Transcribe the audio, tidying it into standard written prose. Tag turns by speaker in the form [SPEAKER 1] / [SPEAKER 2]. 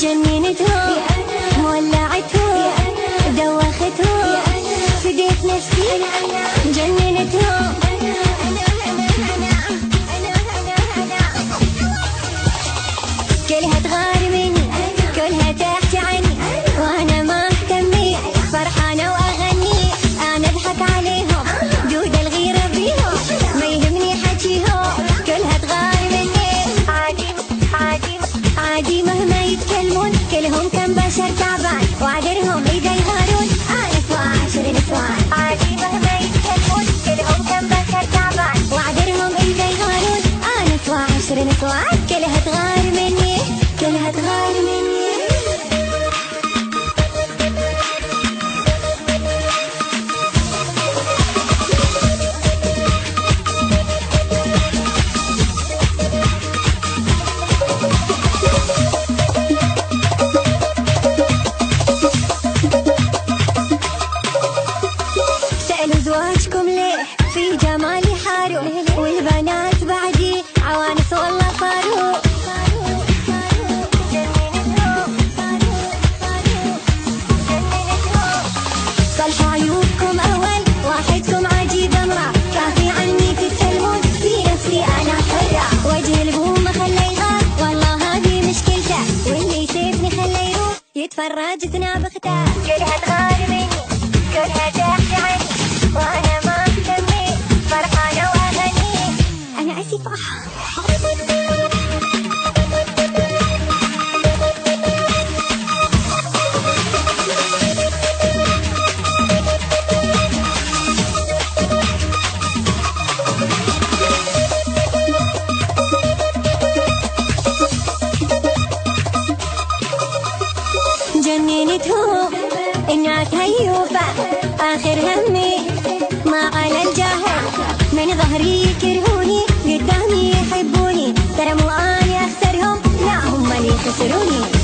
[SPEAKER 1] جننتهم مولعتهم دوختهم فديت نفسي جننتهم كلها تغار مني كلها تحكي عني وانا ما اهتمي فرحانه واغني انا اضحك عليهم جود الغيره بيهم ما يهمني حكيهم كلها تغار مني عادي عادي عادي مهما يتكلمون كلهم كم بشر تعبان وعذرهم اذا يغارون انا سوا 10 نسوان عادي مهما يتكلمون كلهم كم بشر تعبان وعذرهم اذا يغارون انا سوا 10 نسوان كلها تغار مني كلها تغار مني سألوا زواجكم ليه في جمالي حاروا والبنات بعدي عوانس والله صاروا صلحوا عيوبكم أول واحدكم عجيب امرأ كافي عني تتكلمون في نفسي أنا حرة وجه البوم خلي يغار والله هذه مشكلته واللي يسيبني خلي يروح يتفرج تنابخته كلها تغار مني كلها تحكي عني وانا ما اهتمي فرحانه واغني انا اسفه جننتهم الناس هيوفة آخر همي ما على الجاهل من ظهري يكرهوني قدامي يحبوني ترى مو أنا أخسرهم لا هم اللي خسروني